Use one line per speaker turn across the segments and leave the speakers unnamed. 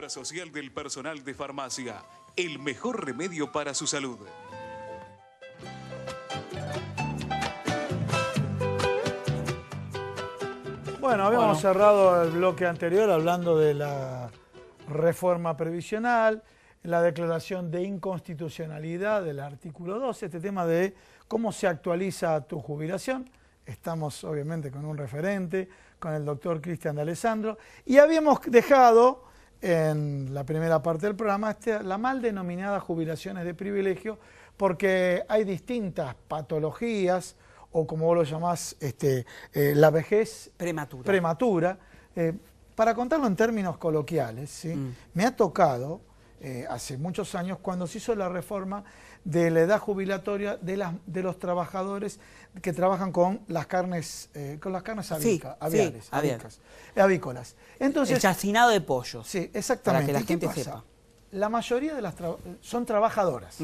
Obra social del personal de farmacia. El mejor remedio para su salud.
Bueno, habíamos cerrado el bloque anterior hablando de la reforma previsional, la declaración de inconstitucionalidad del artículo 12, este tema de cómo se actualiza tu jubilación. Estamos obviamente con un referente, con el doctor Cristian D'Alessandro, y habíamos dejado en la primera parte del programa la mal denominada jubilaciones de privilegio, porque hay distintas patologías, o como vos lo llamás, la vejez prematura. Para contarlo en términos coloquiales, ¿sí? Me ha tocado, hace muchos años, cuando se hizo la reforma de la edad jubilatoria de los trabajadores que trabajan con las carnes avícolas. Entonces,
el chacinado de pollo.
Sí, exactamente.
Para que la gente
pasa?
sepa.
La mayoría de las son trabajadoras.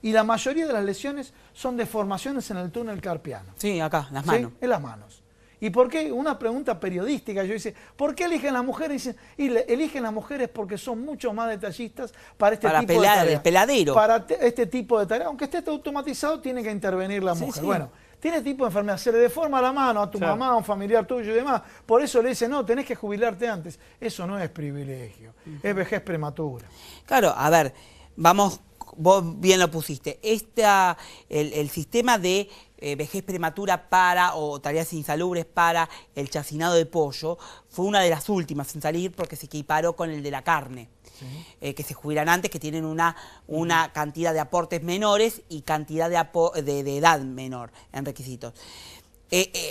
Y la mayoría de las lesiones son deformaciones en el túnel carpiano.
Sí, acá, las manos.
¿Sí? En las manos. ¿Y por qué? Una pregunta periodística, yo dice, ¿por qué eligen las mujeres? Eligen las mujeres porque son mucho más detallistas para este tipo de tareas.
El peladero.
Para este tipo de tareas. Aunque esté automatizado, tiene que intervenir la mujer. Sí. Bueno, tiene tipo de enfermedad, se le deforma la mano a tu mamá, a un familiar tuyo y demás. Por eso le dicen, no, tenés que jubilarte antes. Eso no es privilegio, es vejez prematura.
Claro, a ver, vamos, vos bien lo pusiste. El sistema de vejez prematura o tareas insalubres para el chacinado de pollo fue una de las últimas en salir porque se equiparó con el de la carne. Sí. Que se jubilan antes, que tienen una cantidad de aportes menores y cantidad de edad menor en requisitos.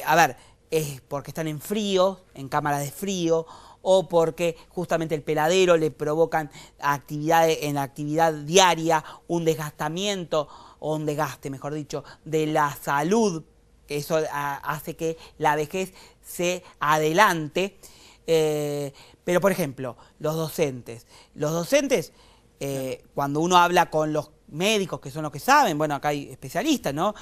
A ver, es porque están en frío, en cámaras de frío, o porque justamente el peladero le provocan en la actividad diaria un desgastamiento, o un desgaste, mejor dicho, de la salud, que eso hace que la vejez se adelante. Pero, por ejemplo, los docentes. Cuando uno habla con los médicos, que son los que saben, bueno, acá hay especialistas, ¿no?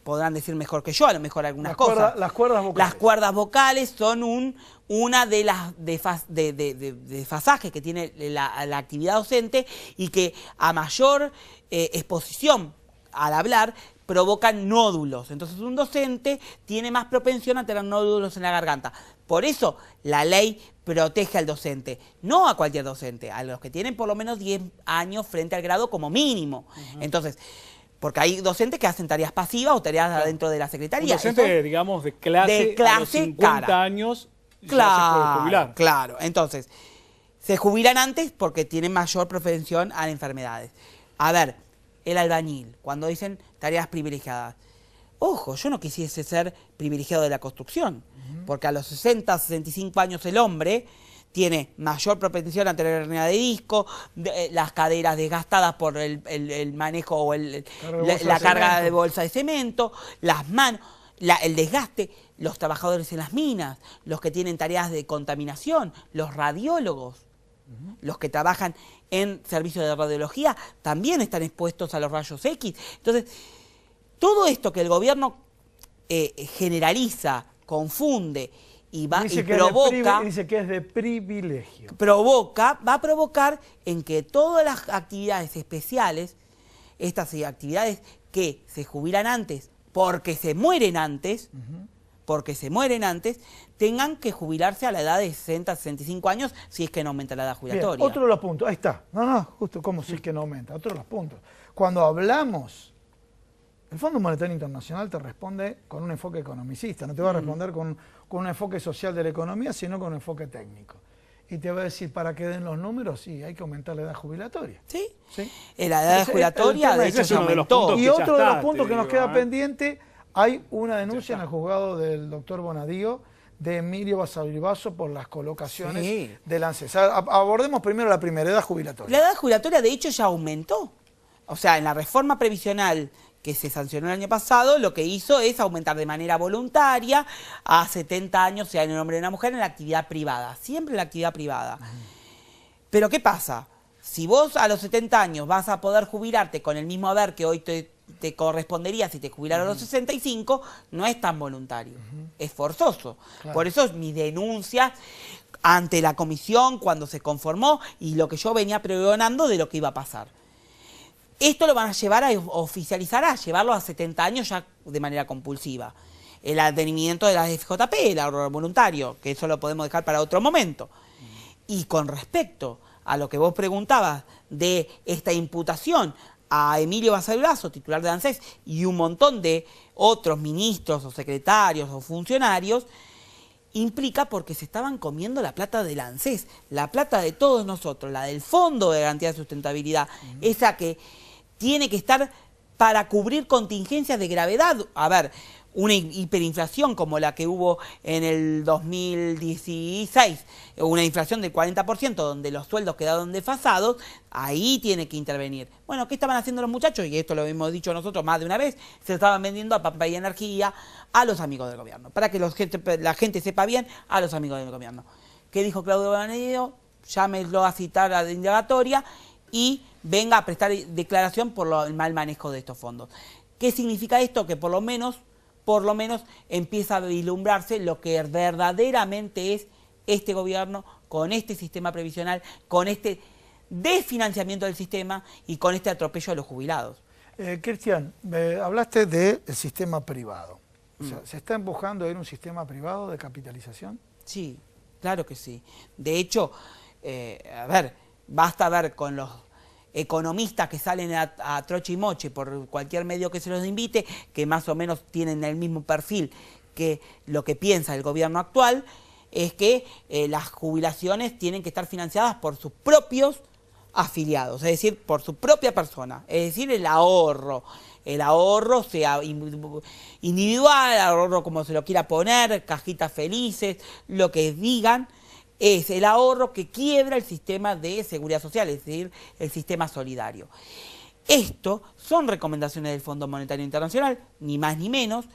Podrán decir mejor que yo, a lo mejor algunas cosas.
Las cuerdas vocales.
Las cuerdas vocales son una de las desfasajes que tiene la actividad docente y que a mayor exposición al hablar provocan nódulos. Entonces un docente tiene más propensión a tener nódulos en la garganta. Por eso la ley protege al docente, no a cualquier docente, a los que tienen por lo menos 10 años frente al grado como mínimo. Entonces, porque hay docentes que hacen tareas pasivas o tareas dentro de la secretaría.
Un docente, digamos, de clase a los 50 años ya se puede jubilar.
Claro, entonces, se jubilan antes porque tienen mayor propensión a enfermedades. A ver, el albañil, cuando dicen tareas privilegiadas. Ojo, yo no quisiese ser privilegiado de la construcción, porque a los 60, 65 años el hombre tiene mayor propensión a tener hernia de disco, las caderas desgastadas por el manejo o la carga de bolsa de cemento, las manos, el desgaste, los trabajadores en las minas, los que tienen tareas de contaminación, los radiólogos, los que trabajan en servicios de radiología, también están expuestos a los rayos X. Entonces, todo esto que el gobierno generaliza, confunde y provoca...
Dice que es de privilegio.
Va a provocar en que todas las actividades especiales, estas actividades que se jubilan antes porque se mueren antes, tengan que jubilarse a la edad de 60, 65 años si es que no aumenta la edad jubilatoria.
Bien, otro de los puntos, ahí está. Justo como si es que no aumenta. Otro de los puntos. Cuando hablamos, el Fondo Monetario Internacional te responde con un enfoque economicista, no te va a responder con un enfoque social de la economía, sino con un enfoque técnico. Y te va a decir, para que den los números, sí, hay que aumentar la edad jubilatoria.
Sí. La edad jubilatoria, de hecho, se aumentó.
Y otro de los puntos que nos queda pendiente, hay una denuncia en el juzgado del doctor Bonadío de Emilio Basavilbaso por las colocaciones del ANSES. Abordemos primero la primera, edad jubilatoria.
La edad jubilatoria, de hecho, ya aumentó. O sea, en la reforma previsional que se sancionó el año pasado, lo que hizo es aumentar de manera voluntaria a 70 años, sea en el hombre o en la mujer, en la actividad privada. Siempre en la actividad privada. Pero, ¿qué pasa? Si vos a los 70 años vas a poder jubilarte con el mismo haber que hoy te te correspondería si te jubilaron a los 65, no es tan voluntario, es forzoso. Claro. Por eso mis denuncias ante la comisión cuando se conformó y lo que yo venía pregonando de lo que iba a pasar. Esto lo van a llevar a oficializar, a llevarlo a 70 años ya de manera compulsiva. El advenimiento de la FJP, el ahorro voluntario, que eso lo podemos dejar para otro momento. Y con respecto a lo que vos preguntabas de esta imputación a Emilio Basavilbaso, titular de ANSES, y un montón de otros ministros o secretarios o funcionarios, implica porque se estaban comiendo la plata del ANSES, la plata de todos nosotros, la del Fondo de Garantía de Sustentabilidad, esa que tiene que estar para cubrir contingencias de gravedad. A ver, una hiperinflación como la que hubo en el 2016, una inflación del 40%, donde los sueldos quedaron desfasados, ahí tiene que intervenir. Bueno, ¿qué estaban haciendo los muchachos? Y esto lo hemos dicho nosotros más de una vez, se estaban vendiendo a Pampa y Energía a los amigos del gobierno, para que la gente sepa bien, a los amigos del gobierno. ¿Qué dijo Claudio Banedetto? Llámelo a citar a la indagatoria y venga a prestar declaración por el mal manejo de estos fondos. ¿Qué significa esto? Que por lo menos empieza a vislumbrarse lo que verdaderamente es este gobierno con este sistema previsional, con este desfinanciamiento del sistema y con este atropello a los jubilados.
Cristian, hablaste del sistema privado. O sea, ¿se está empujando a ir un sistema privado de capitalización?
Sí, claro que sí. De hecho, a ver, basta ver con los economistas que salen a troche y moche por cualquier medio que se los invite, que más o menos tienen el mismo perfil que lo que piensa el gobierno actual, es que las jubilaciones tienen que estar financiadas por sus propios afiliados, es decir, por su propia persona, es decir, el ahorro sea individual, ahorro como se lo quiera poner, cajitas felices, lo que digan, es el ahorro que quiebra el sistema de seguridad social, es decir, el sistema solidario. Esto son recomendaciones del Fondo Monetario Internacional, ni más ni menos,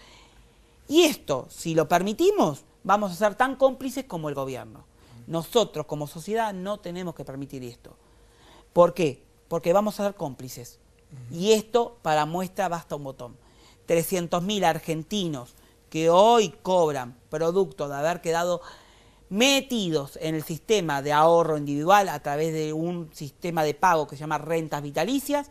y esto, si lo permitimos, vamos a ser tan cómplices como el gobierno. Nosotros, como sociedad, no tenemos que permitir esto. ¿Por qué? Porque vamos a ser cómplices. Y esto, para muestra, basta un botón. 300.000 argentinos que hoy cobran producto de haber quedado metidos en el sistema de ahorro individual a través de un sistema de pago que se llama rentas vitalicias,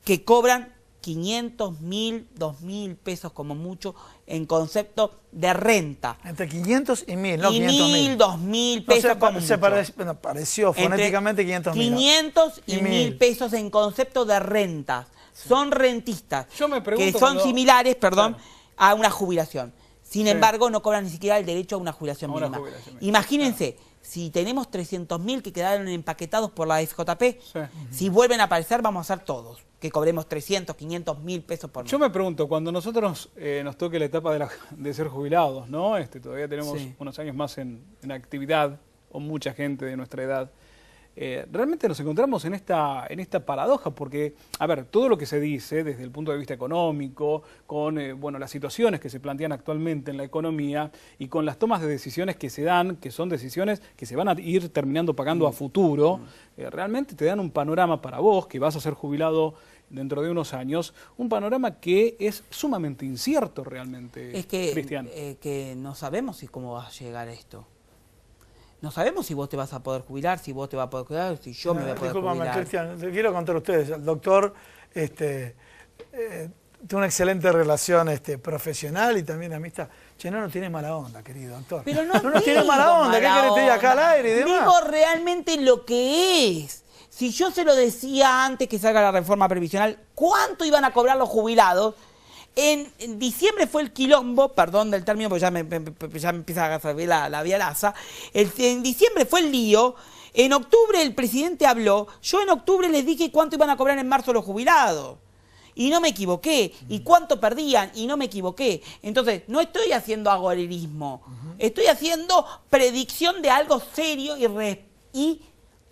que cobran 500.000, 2.000 pesos como mucho en concepto de renta.
Entre 500 y 1.000, no 500.000.
Y 1.000, 2.000 pesos como
mucho. Pareció fonéticamente 500.000.
500 y 1.000 pesos en concepto de rentas. Son rentistas
Yo me pregunto
que son similares, perdón,
claro,
a una jubilación. Sin embargo, no cobran ni siquiera el derecho a una jubilación mínima. Imagínense, si tenemos 300.000 que quedaron empaquetados por la FJP, si vuelven a aparecer, vamos a ser todos, que cobremos 300, 500.000 pesos por mes.
Yo me pregunto, cuando nosotros nos toque la etapa de ser jubilados, ¿no? Todavía tenemos unos años más en actividad, o mucha gente de nuestra edad, realmente nos encontramos en esta paradoja, porque, a ver, todo lo que se dice desde el punto de vista económico, con bueno, las situaciones que se plantean actualmente en la economía y con las tomas de decisiones que se dan, que son decisiones que se van a ir terminando pagando a futuro, realmente te dan un panorama para vos, que vas a ser jubilado dentro de unos años, un panorama que es sumamente incierto realmente, Cristian.
Que
no sabemos cómo va a llegar esto. No sabemos si vos te vas a poder jubilar, si vos te vas a poder jubilar, si yo me voy a poder jubilar.
Cristian, te quiero contar a ustedes. El doctor tiene una excelente relación profesional y también de amistad. Che, no tiene mala onda, querido doctor.
Pero no
tiene mala onda. ¿Qué querés que diga acá al aire y demás?
Digo realmente lo que es. Si yo se lo decía antes que salga la reforma previsional, ¿cuánto iban a cobrar los jubilados? En diciembre fue el quilombo, perdón del término porque ya me empieza a salir la vialaza. En diciembre fue el lío. En octubre el presidente habló. Yo en octubre les dije cuánto iban a cobrar en marzo los jubilados. Y no me equivoqué. Y cuánto perdían. Y no me equivoqué. Entonces, no estoy haciendo agorerismo. Estoy haciendo predicción de algo serio y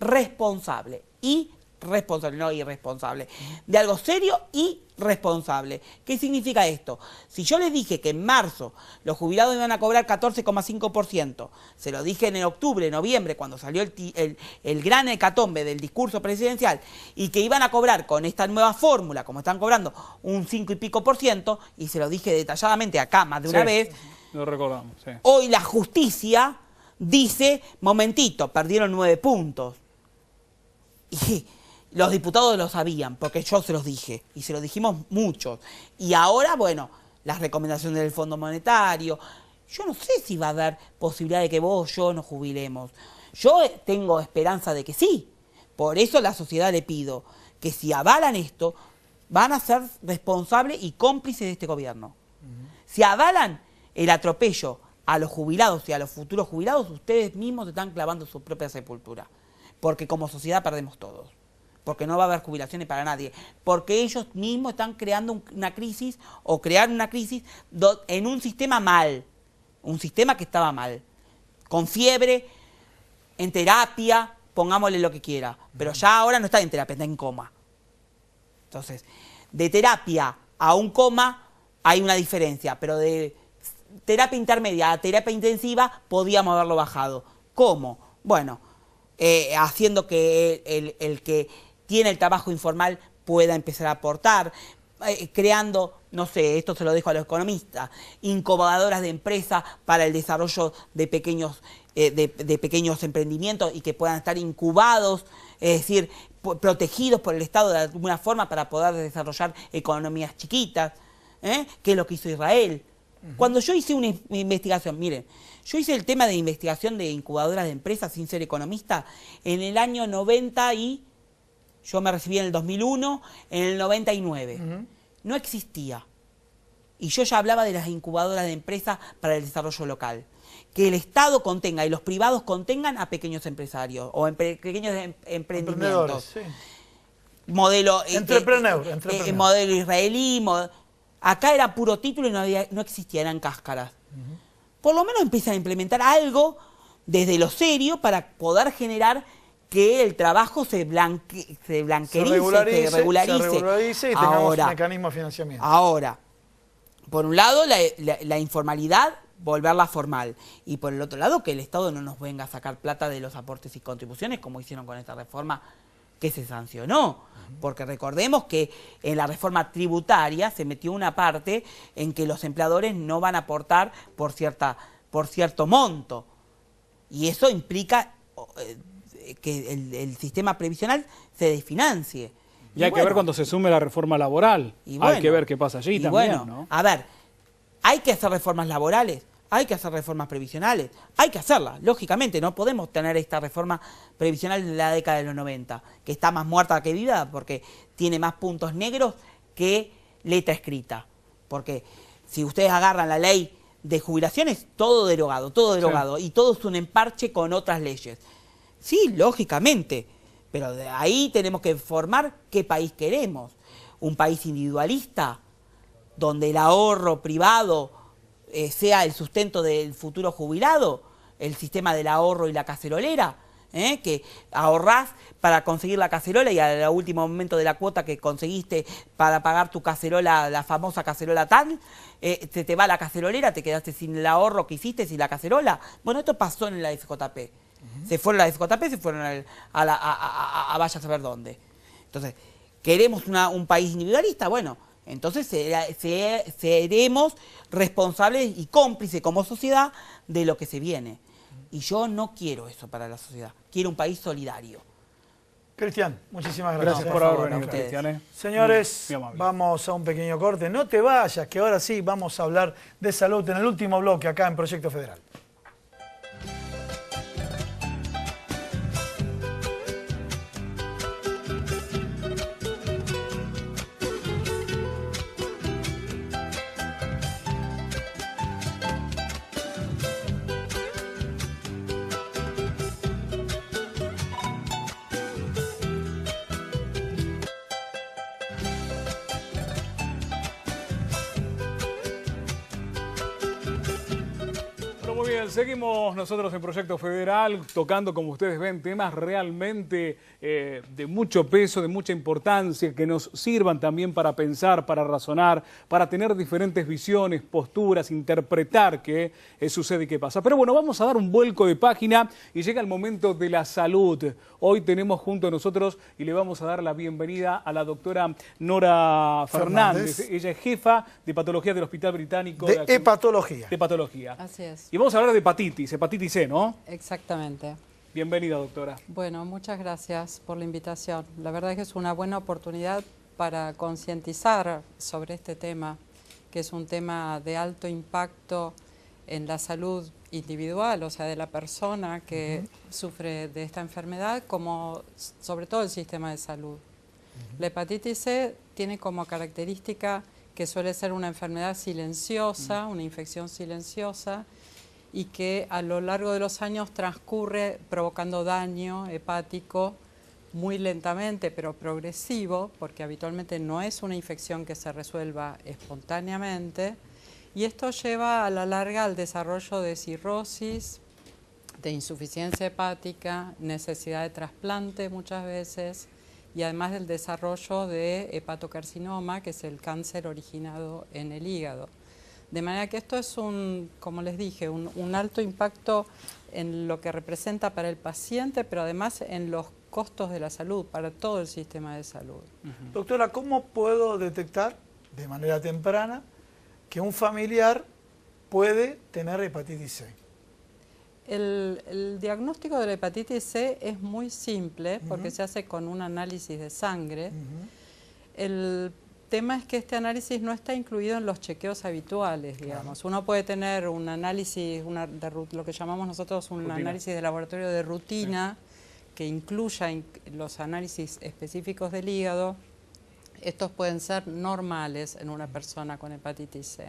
responsable. Y responsable, no irresponsable, de algo serio y responsable. ¿Qué significa esto? Si yo les dije que en marzo los jubilados iban a cobrar 14,5%, se lo dije en octubre, noviembre, cuando salió el gran hecatombe del discurso presidencial, y que iban a cobrar con esta nueva fórmula, como están cobrando, un 5 y pico por ciento, y se lo dije detalladamente acá más de una vez,
lo recordamos, sí.
Hoy la justicia dice, momentito, perdieron 9 puntos. Y los diputados lo sabían, porque yo se los dije, y se los dijimos muchos. Y ahora, bueno, las recomendaciones del Fondo Monetario. Yo no sé si va a haber posibilidad de que vos o yo nos jubilemos. Yo tengo esperanza de que sí. Por eso a la sociedad le pido que si avalan esto, van a ser responsables y cómplices de este gobierno. Si avalan el atropello a los jubilados y a los futuros jubilados, ustedes mismos están clavando su propia sepultura. Porque como sociedad perdemos todos. Porque no va a haber jubilaciones para nadie, porque ellos mismos están creando una crisis o crear una crisis en un sistema mal, un sistema que estaba mal, con fiebre, en terapia, pongámosle lo que quiera, pero ya ahora no está en terapia, está en coma. Entonces, de terapia a un coma hay una diferencia, pero de terapia intermedia a terapia intensiva podíamos haberlo bajado. ¿Cómo? Bueno, haciendo que el que tiene el trabajo informal pueda empezar a aportar, creando, no sé, esto se lo dejo a los economistas, incubadoras de empresas para el desarrollo de pequeños emprendimientos y que puedan estar incubados, es decir, protegidos por el Estado de alguna forma para poder desarrollar economías chiquitas, que es lo que hizo Israel. Cuando yo hice una investigación, miren, yo hice el tema de investigación de incubadoras de empresas sin ser economista en el año 90 y... Yo me recibí en el 2001, en el 99. No existía. Y yo ya hablaba de las incubadoras de empresas para el desarrollo local. Que el Estado contenga y los privados contengan a pequeños empresarios o pequeños emprendimientos.
Sí.
Modelo,
Entrepreneur.
Modelo israelí. Acá era puro título y no existía, eran cáscaras. Por lo menos empiezan a implementar algo desde lo serio para poder generar que el trabajo se blanquerice, se regularice
y tengamos un mecanismo de financiamiento.
Ahora, por un lado, la informalidad, volverla formal. Y por el otro lado, que el Estado no nos venga a sacar plata de los aportes y contribuciones, como hicieron con esta reforma que se sancionó. Porque recordemos que en la reforma tributaria se metió una parte en que los empleadores no van a aportar por cierto monto. Y eso implica... que el sistema previsional se desfinancie.
Y hay que ver cuando se sume la reforma laboral. Hay que ver qué pasa allí también, ¿no?
A ver, hay que hacer reformas laborales, hay que hacer reformas previsionales, hay que hacerlas, lógicamente. No podemos tener esta reforma previsional de la década de los 90, que está más muerta que viva porque tiene más puntos negros que letra escrita. Porque si ustedes agarran la ley de jubilaciones, todo derogado, sí. Y todo es un emparche con otras leyes. Sí, lógicamente, pero de ahí tenemos que formar qué país queremos. Un país individualista, donde el ahorro privado sea el sustento del futuro jubilado, el sistema del ahorro y la cacerolera, que ahorrás para conseguir la cacerola y al último momento de la cuota que conseguiste para pagar tu cacerola, la famosa cacerola tal, se te va la cacerolera, te quedaste sin el ahorro que hiciste, sin la cacerola. Bueno, esto pasó en la FJP. Se fueron a la FJP, se fueron a vaya a saber dónde. Entonces, ¿queremos un país individualista? Bueno, entonces seremos responsables y cómplices como sociedad de lo que se viene. Y yo no quiero eso para la sociedad. Quiero un país solidario.
Cristian, muchísimas gracias.
Gracias por haber venido, Cristian.
Señores, vamos a un pequeño corte. No te vayas, que ahora sí vamos a hablar de salud en el último bloque acá en Proyecto Federal.
muy bien, seguimos nosotros en Proyecto Federal tocando, como ustedes ven, temas realmente de mucho peso, de mucha importancia, que nos sirvan también para pensar, para razonar, para tener diferentes visiones, posturas, interpretar qué sucede y qué pasa. Pero bueno, vamos a dar un vuelco de página y llega el momento de la salud. Hoy tenemos junto a nosotros y le vamos a dar la bienvenida a la doctora Nora Fernández. Ella es jefa de patología del Hospital Británico.
De hepatología.
De hepatología.
Así es.
Y vamos a hablar de hepatitis C, ¿no?
Exactamente.
Bienvenida, doctora.
Bueno, muchas gracias por la invitación. La verdad es que es una buena oportunidad para concientizar sobre este tema, que es un tema de alto impacto en la salud individual, o sea, de la persona que sufre de esta enfermedad, como sobre todo el sistema de salud. La hepatitis C tiene como característica que suele ser una enfermedad silenciosa, una infección silenciosa, y que a lo largo de los años transcurre provocando daño hepático muy lentamente, pero progresivo, porque habitualmente no es una infección que se resuelva espontáneamente, y esto lleva a la larga al desarrollo de cirrosis, de insuficiencia hepática, necesidad de trasplante muchas veces, y además del desarrollo de hepatocarcinoma, que es el cáncer originado en el hígado. De manera que esto es como les dije, un alto impacto en lo que representa para el paciente, pero además en los costos de la salud, para todo el sistema de salud.
Doctora, ¿cómo puedo detectar de manera temprana que un familiar puede tener hepatitis C?
El diagnóstico de la hepatitis C es muy simple porque se hace con un análisis de sangre. El tema es que este análisis no está incluido en los chequeos habituales, digamos. Uno puede tener un análisis, lo que llamamos nosotros un análisis de laboratorio de rutina, que incluya los análisis específicos del hígado. Estos pueden ser normales en una persona con hepatitis C.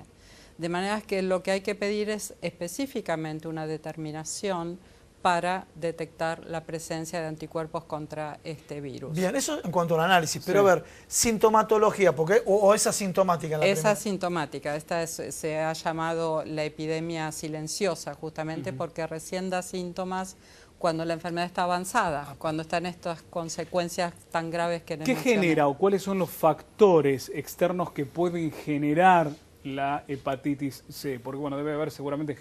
De manera que lo que hay que pedir es específicamente una determinación para detectar la presencia de anticuerpos contra este virus.
Bien, eso en cuanto al análisis, pero a ver, sintomatología, o es asintomática en la
Es
primera.
asintomática, se ha llamado la epidemia silenciosa justamente porque recién da síntomas cuando la enfermedad está avanzada, cuando están estas consecuencias tan graves que
¿Qué genera o cuáles son los factores externos que pueden generar la hepatitis C? Porque bueno, debe haber seguramente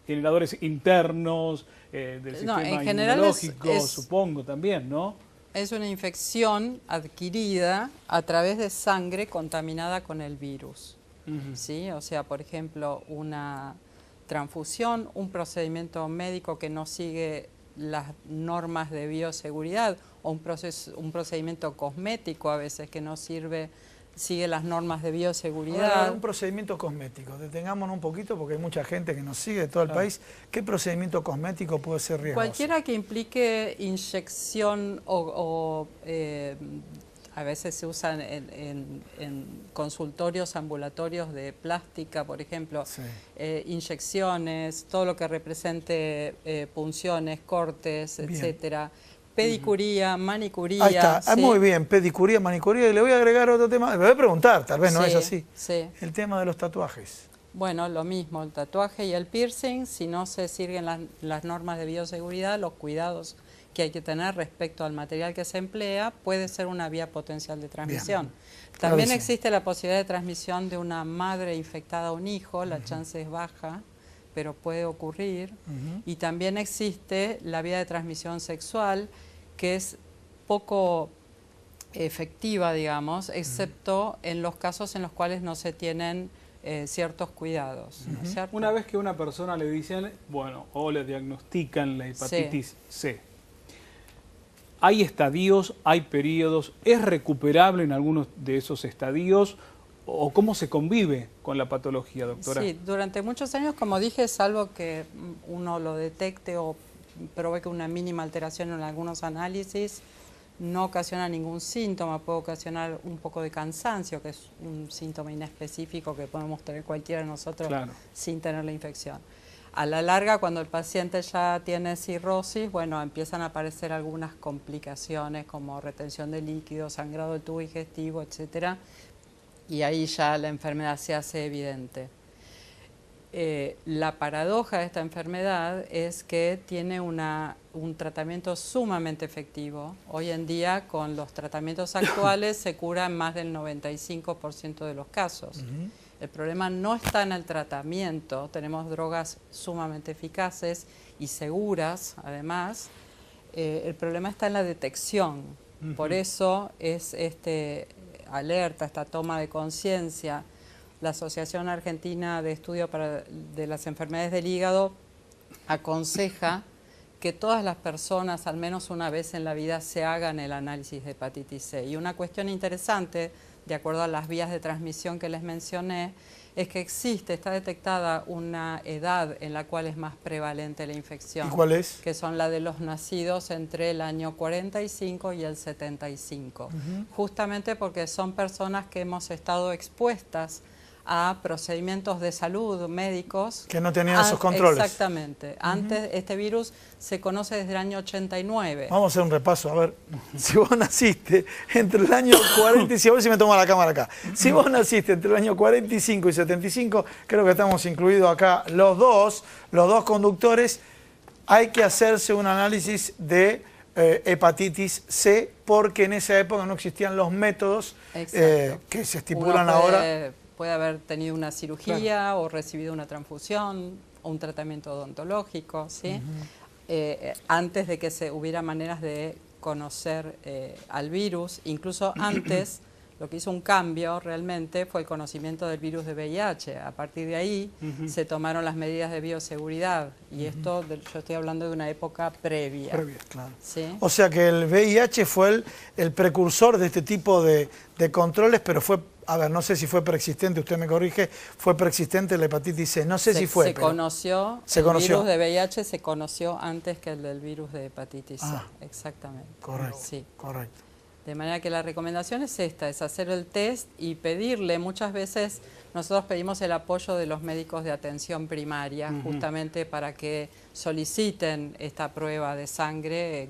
generadores internos del sistema inmunológico, supongo también, ¿no?
Es una infección adquirida a través de sangre contaminada con el virus. ¿Sí? O sea, por ejemplo, una transfusión, un procedimiento médico que no sigue las normas de bioseguridad, o un procedimiento cosmético a veces que no sigue las normas de bioseguridad.
Ahora, un procedimiento cosmético, detengámonos un poquito porque hay mucha gente que nos sigue de todo el país. ¿Qué procedimiento cosmético puede ser riesgoso?
Cualquiera que implique inyección a veces se usan en consultorios ambulatorios de plástica, por ejemplo, inyecciones, todo lo que represente punciones, cortes, etcétera. Pedicuría, manicuría.
Ahí está, muy bien, pedicuría, manicuría. Y le voy a agregar otro tema, le voy a preguntar, tal vez no es así. El tema de los tatuajes.
Bueno, lo mismo, el tatuaje y el piercing, si no se siguen las normas de bioseguridad, los cuidados que hay que tener respecto al material que se emplea, puede ser una vía potencial de transmisión. También existe la posibilidad de transmisión de una madre infectada a un hijo, la chance es baja, pero puede ocurrir. Y también existe la vía de transmisión sexual, que es poco efectiva, digamos, excepto en los casos en los cuales no se tienen ciertos cuidados. ¿No es cierto?
Una vez que a una persona le dicen, bueno, o le diagnostican la hepatitis C, ¿hay estadios, hay periodos? ¿Es recuperable en algunos de esos estadios? ¿O cómo se convive con la patología, doctora?
Sí, durante muchos años, como dije, salvo que uno lo detecte o provoque una mínima alteración en algunos análisis, no ocasiona ningún síntoma, puede ocasionar un poco de cansancio, que es un síntoma inespecífico que podemos tener cualquiera de nosotros sin tener la infección. A la larga, cuando el paciente ya tiene cirrosis, bueno, empiezan a aparecer algunas complicaciones como retención de líquidos, sangrado del tubo digestivo, etcétera, y ahí ya la enfermedad se hace evidente. La paradoja de esta enfermedad es que tiene un tratamiento sumamente efectivo. Hoy en día, con los tratamientos actuales, se cura en más del 95% de los casos. El problema no está en el tratamiento. Tenemos drogas sumamente eficaces y seguras, además. El problema está en la detección. Por eso es alerta, esta toma de conciencia. La Asociación Argentina de Estudio de las Enfermedades del Hígado aconseja que todas las personas, al menos una vez en la vida, se hagan el análisis de hepatitis C. Y una cuestión interesante, de acuerdo a las vías de transmisión que les mencioné, es que está detectada una edad en la cual es más prevalente la infección.
¿Y cuál es?
Que son la de los nacidos entre el año 45 y el 75. Justamente porque son personas que hemos estado expuestas a procedimientos de salud médicos. Que no tenían esos controles. Exactamente. Antes, este virus se conoce desde el año 89.
Vamos a hacer un repaso. A ver, si vos naciste entre el año 45, a ver si me toma la cámara acá. Si vos naciste entre el año 45 y 75, creo que estamos incluidos acá los dos conductores, hay que hacerse un análisis de hepatitis C, porque en esa época no existían los métodos que se estipulan ahora.
Puede haber tenido una cirugía, o recibido una transfusión o un tratamiento odontológico, ¿sí? Antes de que hubiera maneras de conocer al virus. Incluso antes, lo que hizo un cambio realmente fue el conocimiento del virus de VIH. A partir de ahí se tomaron las medidas de bioseguridad. Y esto, yo estoy hablando de una época previa.
Claro.
¿Sí?
O sea que el VIH fue el precursor de este tipo de controles, pero fue... A ver, no sé si fue preexistente, usted me corrige, fue preexistente la hepatitis C, no sé si fue.
El virus de VIH se conoció antes que el del virus de hepatitis C, exactamente.
Correcto,
sí.
Correcto.
De manera que la recomendación es esta, es hacer el test y pedirle. Muchas veces nosotros pedimos el apoyo de los médicos de atención primaria, justamente para que soliciten esta prueba de sangre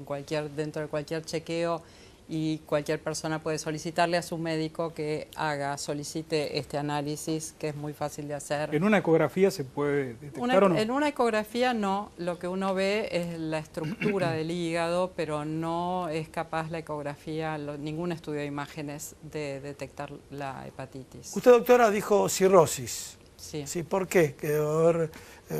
dentro de cualquier chequeo, y cualquier persona puede solicitarle a su médico que solicite este análisis, que es muy fácil de hacer.
¿En una ecografía se puede detectar o no?
En una ecografía no, lo que uno ve es la estructura del hígado, pero no es capaz la ecografía, ningún estudio de imágenes, de detectar la hepatitis.
Usted, doctora, dijo cirrosis.
Sí.
¿Sí? ¿Por qué? Que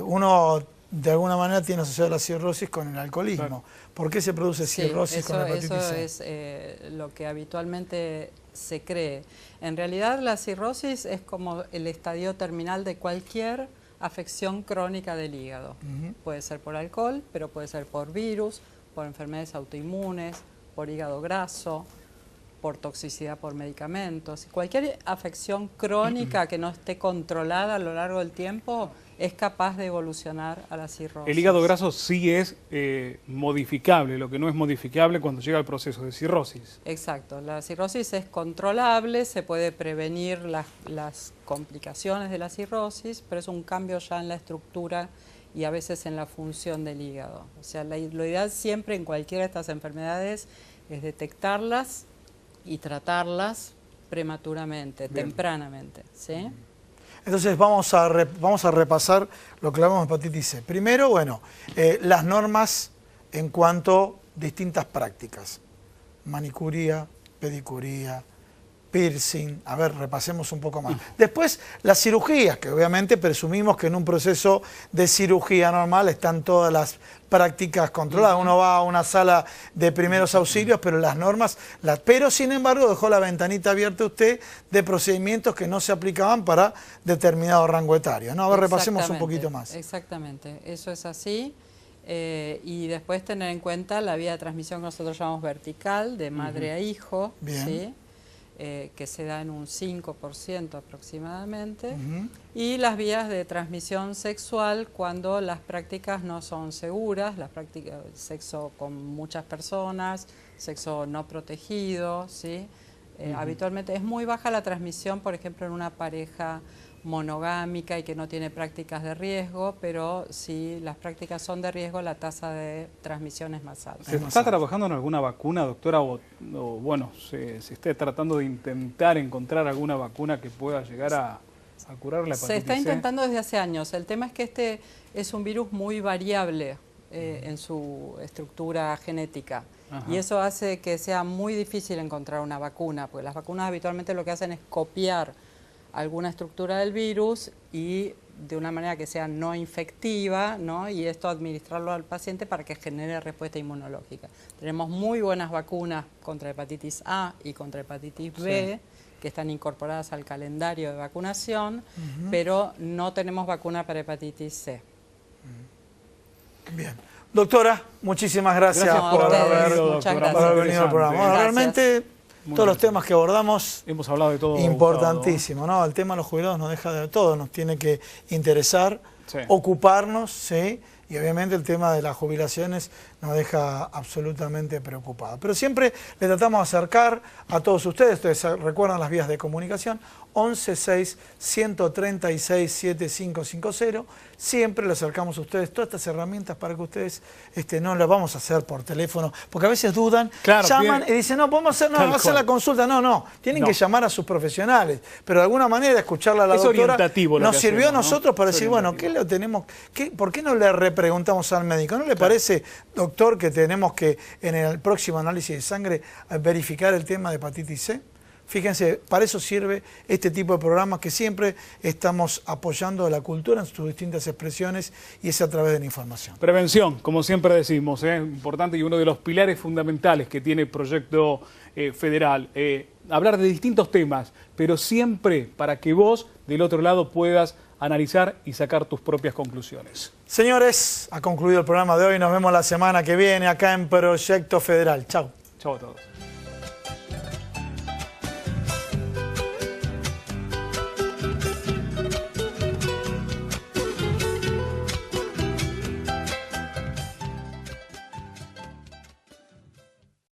uno de alguna manera tiene asociado la cirrosis con el alcoholismo. Claro. ¿Por qué se produce cirrosis con la hepatitis C?
Eso es lo que habitualmente se cree. En realidad, la cirrosis es como el estadio terminal de cualquier afección crónica del hígado. Puede ser por alcohol, pero puede ser por virus, por enfermedades autoinmunes, por hígado graso, por toxicidad por medicamentos. Cualquier afección crónica que no esté controlada a lo largo del tiempo es capaz de evolucionar a la cirrosis.
El hígado graso sí es modificable, lo que no es modificable cuando llega al proceso de cirrosis.
Exacto, la cirrosis es controlable, se puede prevenir las complicaciones de la cirrosis, pero es un cambio ya en la estructura y a veces en la función del hígado. O sea, lo ideal siempre en cualquiera de estas enfermedades es detectarlas y tratarlas prematuramente, tempranamente, ¿sí?
Entonces vamos a repasar lo que hablamos de hepatitis C. Primero, bueno, las normas en cuanto a distintas prácticas. Manicuría, pedicuría, piercing. A ver, repasemos un poco más. Después, las cirugías, que obviamente presumimos que en un proceso de cirugía normal están todas las prácticas controladas. Uno va a una sala de primeros auxilios, pero las normas... Pero, sin embargo, dejó la ventanita abierta usted de procedimientos que no se aplicaban para determinado rango etario, ¿no? A ver, repasemos un poquito más.
Exactamente, eso es así. Y después tener en cuenta la vía de transmisión que nosotros llamamos vertical, de madre a hijo, ¿sí? Que se da en un 5% aproximadamente, y las vías de transmisión sexual cuando las prácticas no son seguras, las prácticas de sexo con muchas personas, sexo no protegido, ¿sí? Habitualmente es muy baja la transmisión, por ejemplo, en una pareja monogámica y que no tiene prácticas de riesgo, pero si las prácticas son de riesgo, la tasa de transmisión es más alta.
¿Se está trabajando en alguna vacuna, doctora? O bueno, se esté tratando de intentar encontrar alguna vacuna que pueda llegar a a curar la hepatitis
Se está
C?
intentando desde hace años. El tema es que este es un virus muy variable en su estructura genética.
Ajá.
Y eso hace que sea muy difícil encontrar una vacuna, porque las vacunas habitualmente lo que hacen es copiar alguna estructura del virus y de una manera que sea no infectiva, ¿no? Y esto administrarlo al paciente para que genere respuesta inmunológica. Tenemos muy buenas vacunas contra hepatitis A y contra hepatitis B, que están incorporadas al calendario de vacunación, pero no tenemos vacuna para hepatitis C.
Bien. Doctora, muchísimas gracias,
Gracias
por
a
haber,
ustedes. Muchas
por
gracias.
haber venido al programa. Bueno,
Gracias.
realmente todos los temas que abordamos,
Hemos hablado de todo.
importantísimo, ¿no? El tema de los jubilados nos deja de todo, nos tiene que interesar,
Sí.
ocuparnos, ¿sí? Y obviamente el tema de las jubilaciones nos deja absolutamente preocupados. Pero siempre le tratamos de acercar a todos ustedes recuerdan las vías de comunicación, 1161367550. Siempre le acercamos a ustedes todas estas herramientas para que ustedes no las vamos a hacer por teléfono, porque a veces dudan,
Claro,
llaman
bien.
y dicen, no, podemos hacer, hacer la consulta. No, tienen que llamar a sus profesionales, pero de alguna manera escucharla a la
Es
doctora
orientativo lo
nos
que
sirvió
hacemos,
a nosotros para
Es
decir, bueno, ¿qué lo tenemos? ¿Por qué no le repreguntamos al médico? ¿No le parece, doctor, que tenemos que en el próximo análisis de sangre verificar el tema de hepatitis C? Fíjense, para eso sirve este tipo de programas que siempre estamos apoyando la cultura en sus distintas expresiones y es a través de la información.
Prevención, como siempre decimos, es importante y uno de los pilares fundamentales que tiene el proyecto federal. Hablar de distintos temas, pero siempre para que vos del otro lado puedas analizar y sacar tus propias conclusiones.
Señores, ha concluido el programa de hoy. Nos vemos la semana que viene acá en Proyecto Federal. Chau.
Chau a todos.